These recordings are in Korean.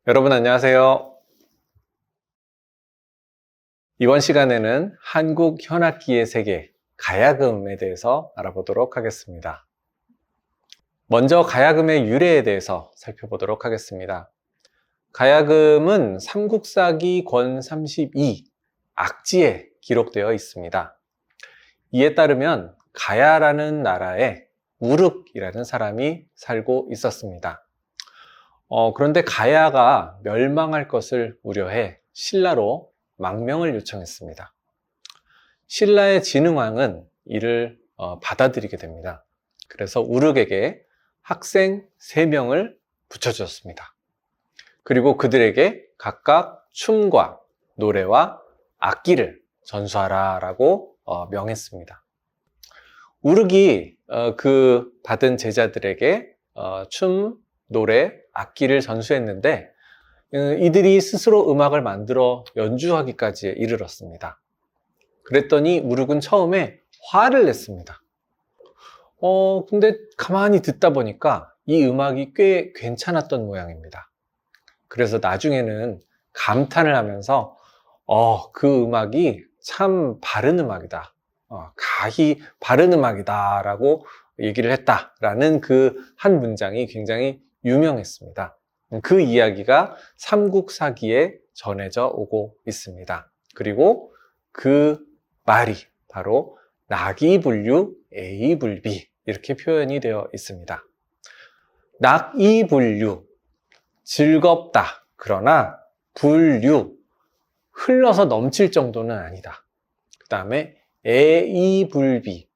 여러분 안녕하세요. 이번 시간에는 한국 현악기의 세계, 가야금에 대해서 알아보도록 하겠습니다. 먼저 가야금의 유래에 대해서 살펴보도록 하겠습니다. 가야금은 삼국사기 권 32 악지에 기록되어 있습니다. 이에 따르면 가야라는 나라에 우륵이라는 사람이 살고 있었습니다. 그런데 가야가 멸망할 것을 우려해 신라로 망명을 요청했습니다. 신라의 진흥왕은 이를 받아들이게 됩니다. 그래서 우륵에게 학생 3명을 붙여주었습니다. 그리고 그들에게 각각 춤과 노래와 악기를 전수하라 라고 명했습니다. 우륵이 그 받은 제자들에게 춤, 노래, 악기를 전수했는데 이들이 스스로 음악을 만들어 연주하기까지 이르렀습니다. 그랬더니 우륵은 처음에 화를 냈습니다. 근데 가만히 듣다 보니까 이 음악이 꽤 괜찮았던 모양입니다. 그래서 나중에는 감탄을 하면서 그 음악이 참 바른 음악이다. 가히 바른 음악이다 라고 얘기를 했다라는 그 한 문장이 굉장히 유명했습니다. 그 이야기가 삼국사기에 전해져 오고 있습니다. 그리고 그 말이 바로 낙이불류 애이불비 이렇게 표현이 되어 있습니다. 낙이불류 즐겁다. 그러나 불류 흘러서 넘칠 정도는 아니다. 그 다음에 애이불비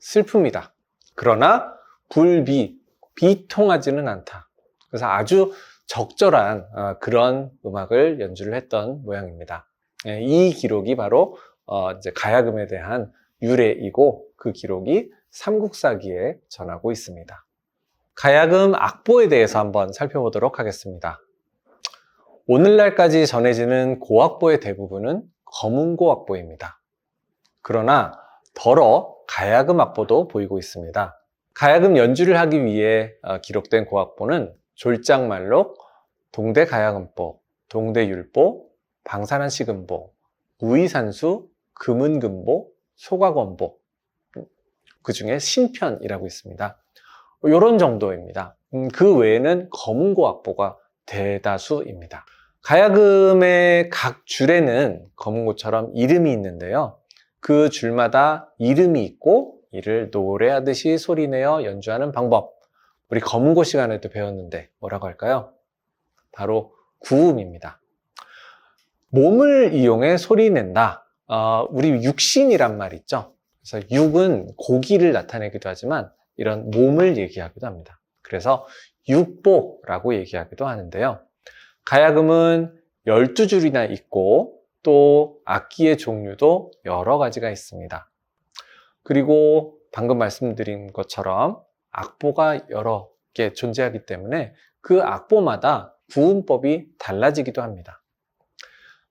슬픔이다. 그러나 불비 비통하지는 않다. 그래서 아주 적절한 그런 음악을 연주를 했던 모양입니다. 이 기록이 바로 이제 가야금에 대한 유래이고 그 기록이 삼국사기에 전하고 있습니다. 가야금 악보에 대해서 한번 살펴보도록 하겠습니다. 오늘날까지 전해지는 고악보의 대부분은 검은고 악보입니다. 그러나 더러 가야금 악보도 보이고 있습니다. 가야금 연주를 하기 위해 기록된 고악보는 졸장말록, 동대가야금보, 동대율보, 방산한시금보, 무의산수, 금은금보, 소각원보, 그 중에 신편이라고 있습니다. 이런 정도입니다. 그 외에는 검은고 악보가 대다수입니다. 가야금의 각 줄에는 검은고처럼 이름이 있는데요. 그 줄마다 이름이 있고 이를 노래하듯이 소리내어 연주하는 방법, 우리 검은고 시간에도 배웠는데 뭐라고 할까요? 바로 구음입니다. 몸을 이용해 소리낸다. 우리 육신이란 말 있죠. 그래서 육은 고기를 나타내기도 하지만 이런 몸을 얘기하기도 합니다. 그래서 육보라고 얘기하기도 하는데요. 가야금은 12줄이나 있고 또 악기의 종류도 여러 가지가 있습니다. 그리고 방금 말씀드린 것처럼 악보가 여러 개 존재하기 때문에 그 악보마다 구음법이 달라지기도 합니다.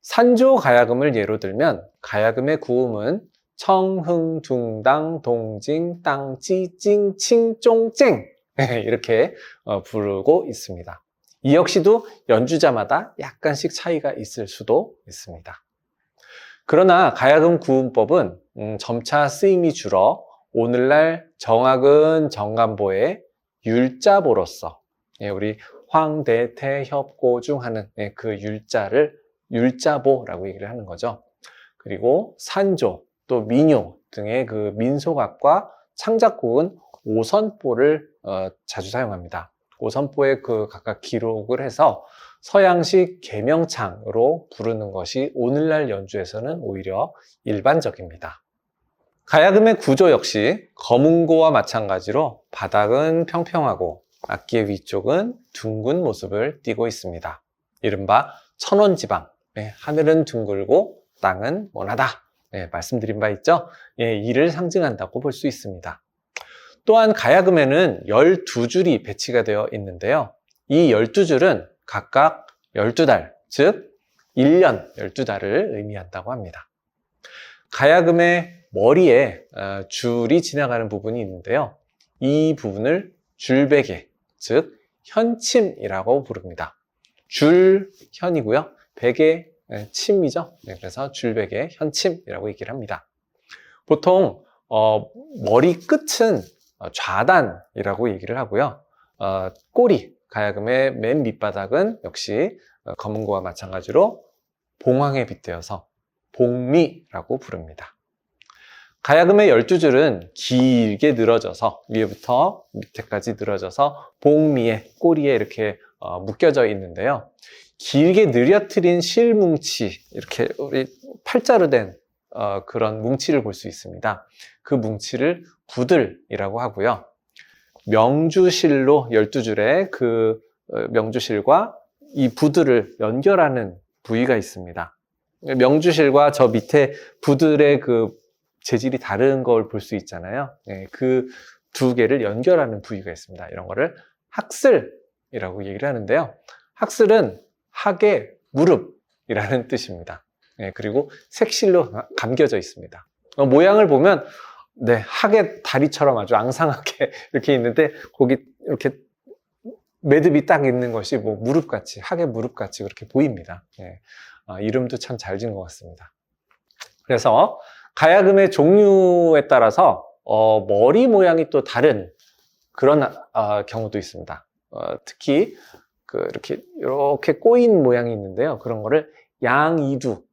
산조 가야금을 예로 들면 가야금의 구음은 청, 흥, 둥, 당, 동징, 땅, 찌, 찡, 칭, 쫑, 쨍 이렇게 부르고 있습니다. 이 역시도 연주자마다 약간씩 차이가 있을 수도 있습니다. 그러나 가야금 구음법은 점차 쓰임이 줄어 오늘날 정학은 정간보의 율자보로서 우리 황대태협고중 하는 그 율자를 율자보라고 얘기를 하는 거죠. 그리고 산조, 또 민요 등의 그 민속악과 창작곡은 오선보를 자주 사용합니다. 오선보에 그 각각 기록을 해서 서양식 계명창으로 부르는 것이 오늘날 연주에서는 오히려 일반적입니다. 가야금의 구조 역시 검은고와 마찬가지로 바닥은 평평하고 악기의 위쪽은 둥근 모습을 띠고 있습니다. 이른바 천원지방, 하늘은 둥글고 땅은 원하다 말씀드린 바 있죠? 이를 상징한다고 볼 수 있습니다. 또한 가야금에는 12줄이 배치가 되어 있는데요. 이 12줄은 각각 12달, 즉 1년 12달을 의미한다고 합니다. 가야금의 머리에 줄이 지나가는 부분이 있는데요. 이 부분을 줄베개, 즉 현침이라고 부릅니다. 줄현이고요. 백의 침이죠. 네, 그래서 줄백의 현침이라고 얘기를 합니다. 보통 머리 끝은 좌단이라고 얘기를 하고요. 꼬리, 가야금의 맨 밑바닥은 역시 검은고와 마찬가지로 봉황에 빗대어서 봉미라고 부릅니다. 가야금의 12줄은 길게 늘어져서 위에부터 밑에까지 늘어져서 봉미에, 꼬리에 이렇게 묶여져 있는데요. 길게 느려트린 실뭉치, 이렇게 우리 팔자로 된 그런 뭉치를 볼 수 있습니다. 그 뭉치를 부들이라고 하고요. 명주실로 12줄의 그 명주실과 이 부들을 연결하는 부위가 있습니다. 명주실과 저 밑에 부들의 그 재질이 다른 걸 볼 수 있잖아요. 그 두 개를 연결하는 부위가 있습니다. 이런 거를 학슬이라고 얘기를 하는데요. 학슬은 학의 무릎이라는 뜻입니다. 그리고 색실로 감겨져 있습니다. 모양을 보면 학의 다리처럼 아주 앙상하게 이렇게 있는데 거기 이렇게 매듭이 딱 있는 것이 뭐 무릎같이, 학의 무릎같이 그렇게 보입니다. 이름도 참 잘 지은 것 같습니다. 그래서 가야금의 종류에 따라서 머리 모양이 또 다른 그런 경우도 있습니다. 특히 이렇게 꼬인 모양이 있는데요. 그런 거를 양이두,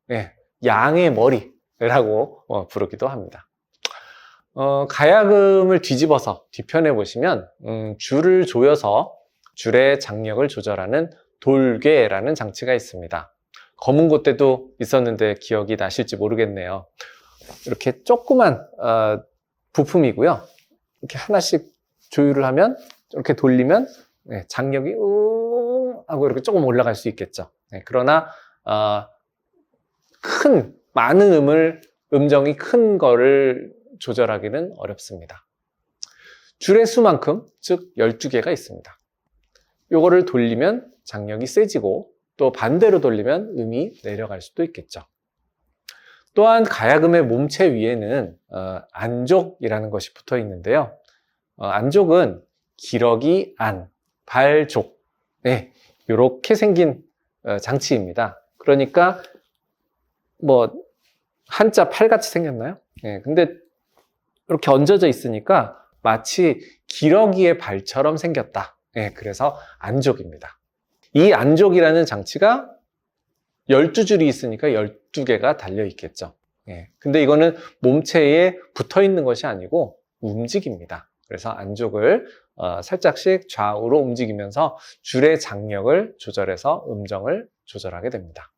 양의 머리라고 부르기도 합니다. 가야금을 뒤집어서 뒤편에 보시면 줄을 조여서 줄의 장력을 조절하는 돌괴라는 장치가 있습니다. 검은고 때도 있었는데 기억이 나실지 모르겠네요. 이렇게 조그만 부품이고요. 이렇게 하나씩 조율을 하면, 이렇게 돌리면 장력이 하고 이렇게 조금 올라갈 수 있겠죠. 그러나 많은 음정이 큰 거를 조절하기는 어렵습니다. 줄의 수만큼, 즉 12개가 있습니다. 요거를 돌리면 장력이 세지고 또 반대로 돌리면 음이 내려갈 수도 있겠죠. 또한 가야금의 몸체 위에는 안족이라는 것이 붙어 있는데요. 안족은 기러기 안, 발족, 이렇게 생긴 장치입니다. 그러니까 뭐 한자 팔같이 생겼나요? 근데 이렇게 얹어져 있으니까 마치 기러기의 발처럼 생겼다. 그래서 안족입니다. 이 안족이라는 장치가 12줄이 있으니까 12개가 달려 있겠죠. 근데 이거는 몸체에 붙어 있는 것이 아니고 움직입니다. 그래서 안족을 살짝씩 좌우로 움직이면서 줄의 장력을 조절해서 음정을 조절하게 됩니다.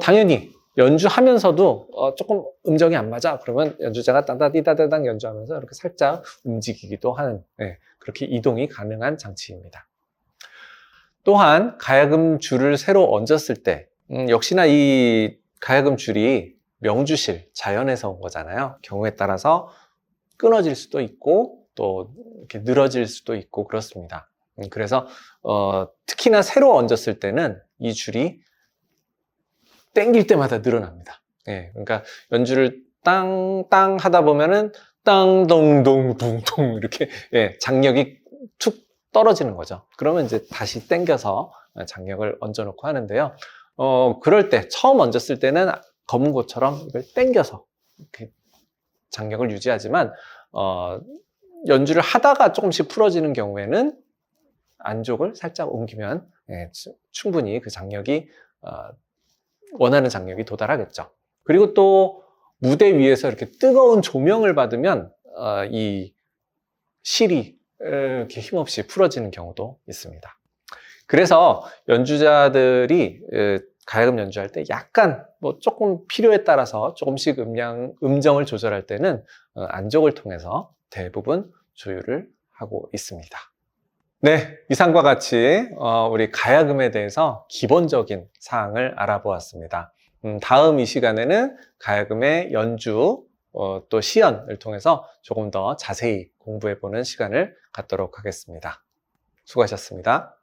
당연히 연주하면서도 조금 음정이 안 맞아. 그러면 연주자가 따다디다다당 연주하면서 이렇게 살짝 움직이기도 하는, 그렇게 이동이 가능한 장치입니다. 또한 가야금 줄을 새로 얹었을 때 역시나 이 가야금 줄이 명주실, 자연에서 온 거잖아요. 경우에 따라서 끊어질 수도 있고 또 이렇게 늘어질 수도 있고 그렇습니다. 그래서 특히나 새로 얹었을 때는 이 줄이 땡길 때마다 늘어납니다. 그러니까 연주를 땅땅 하다 보면은 땅동동동동 이렇게 장력이 툭 떨어지는 거죠. 그러면 이제 다시 땡겨서 장력을 얹어 놓고 하는데요. 그럴 때 처음 얹었을 때는 검은고처럼 이걸 땡겨서 이렇게 장력을 유지하지만 연주를 하다가 조금씩 풀어지는 경우에는 안족을 살짝 옮기면 충분히 그 장력이 원하는 장력이 도달하겠죠. 그리고 또 무대 위에서 이렇게 뜨거운 조명을 받으면 이 실이 이렇게 힘없이 풀어지는 경우도 있습니다. 그래서 연주자들이 가야금 연주할 때 약간 뭐 조금 필요에 따라서 조금씩 음정을 조절할 때는 안족을 통해서 대부분 조율을 하고 있습니다. 네, 이상과 같이 우리 가야금에 대해서 기본적인 사항을 알아보았습니다. 다음 이 시간에는 가야금의 연주 또 시연을 통해서 조금 더 자세히 공부해보는 시간을 갖도록 하겠습니다. 수고하셨습니다.